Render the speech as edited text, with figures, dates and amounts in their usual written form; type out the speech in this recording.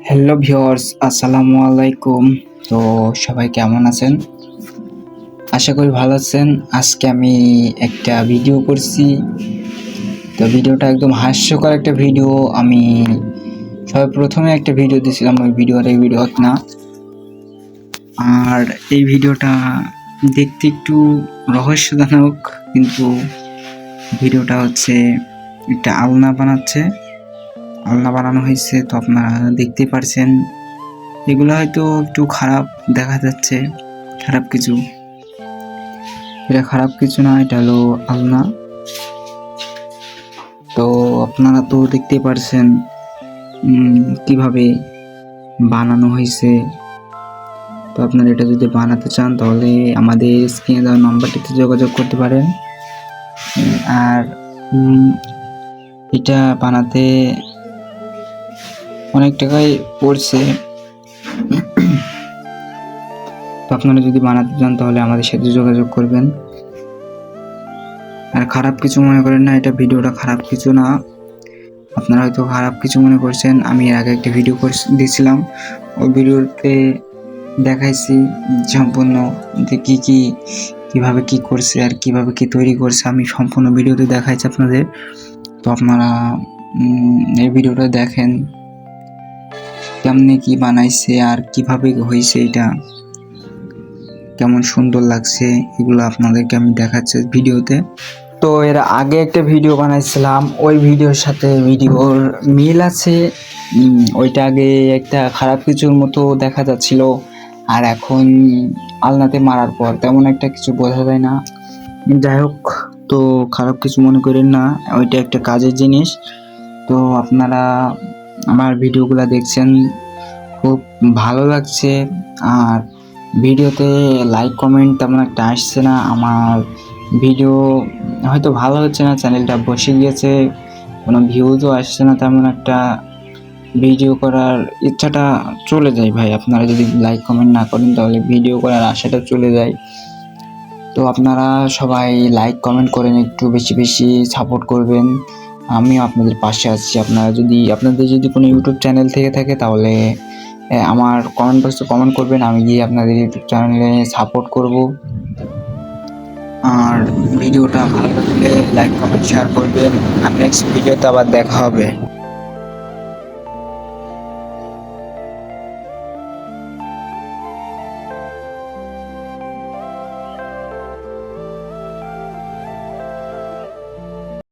Hello viewers, আসসালামু আলাইকুম। তো সবাই কেমন আছেন? আশা করি ভালো আছেন। আজকে আমি একটা ভিডিও করছি। তো ভিডিওটা একদম হাস্যকর একটা ভিডিও। আমি প্রথমে একটা ভিডিও দিয়েছিলাম, ওই ভিডিও না। আর এই ভিডিওটা দেখতে একটু রহস্যজনক, কিন্তু ভিডিওটা হচ্ছে একটা আলনা বানানো হয়েছে। তো আপনারা দেখতে পারছেন, এগুলো হয়তো একটু খারাপ দেখা যাচ্ছে, এটা খারাপ কিছু না, এটা হলো আলনা। তো আপনারা তো দেখতে পারছেন কিভাবে বানানো হয়েছে। তো আপনারা এটা যদি বানাতে চান তাহলে আমাদের স্ক্রিনে দেওয়া নাম্বারটিতে যোগাযোগ করতে পারেন। আর এটা বানাতে অনেক টাকাই পড়ছে। তো আপনারা যদি বানাতে চান তাহলে আমাদের সাথে যোগাযোগ করবেন। আর খারাপ কিছু মনে করেন না, এটা ভিডিওটা খারাপ কিছু না। আপনারা হয়তো খারাপ কিছু মনে করছেন। আমি এর আগে একটা ভিডিও দিয়েছিলাম, ওই ভিডিওতে দেখাইছি সম্পূর্ণ যে কিভাবে কি করছে আর কিভাবে কি তৈরি করছে, আমি সম্পূর্ণ ভিডিওতে দেখাইছি আপনাদের। তো আপনারা এই ভিডিওটা দেখেন, কেমনে কি বানাইছে আর কিভাবে হয়েছে, এটা কেমন সুন্দর লাগছে, এগুলো আপনাদেরকে আমি দেখাচ্ছি ভিডিওতে। তো এর আগে একটা ভিডিও বানাইছিলাম, ওই ভিডিওর সাথে ভিডিওর মিল আছে। ওইটা আগে একটা খারাপ কিছুর মতো দেখা যাচ্ছিল, আর এখন আলনাতে মারার পর তেমন একটা কিছু বোঝা যায় না। যাই হোক, তো খারাপ কিছু মনে করেন না, ওইটা একটা কাজের জিনিস। তো আপনারা আমার ভিডিওগুলো দেখছেন, খুব ভালো লাগছে। আর ভিডিওতে লাইক কমেন্ট তেমন একটা আসছে না, আমার ভিডিও হয়তো ভালো হচ্ছে না, চ্যানেলটা বসে গিয়েছে, কোনো ভিউজও আসছে না তেমন একটা। ভিডিও করার ইচ্ছাটা চলে যায় ভাই, আপনারা যদি লাইক কমেন্ট না করেন তাহলে ভিডিও করার আশাটা চলে যায়। তো আপনারা সবাই লাইক কমেন্ট করেন, একটু বেশি বেশি সাপোর্ট করবেন, আমিও আপনাদের পাশে আছি। আপনাদের যদি কোনো ইউটিউব চ্যানেল থেকে থাকে তাহলে আমার কমেন্ট বক্সে কমেন্ট করবেন, আমি গিয়ে আপনাদের ইউটিউব চ্যানেলে সাপোর্ট করব। আর ভিডিওটা ভালো লাগলে লাইক কমেন্ট শেয়ার করবেন। আর নেক্সট ভিডিওতে আবার দেখা হবে।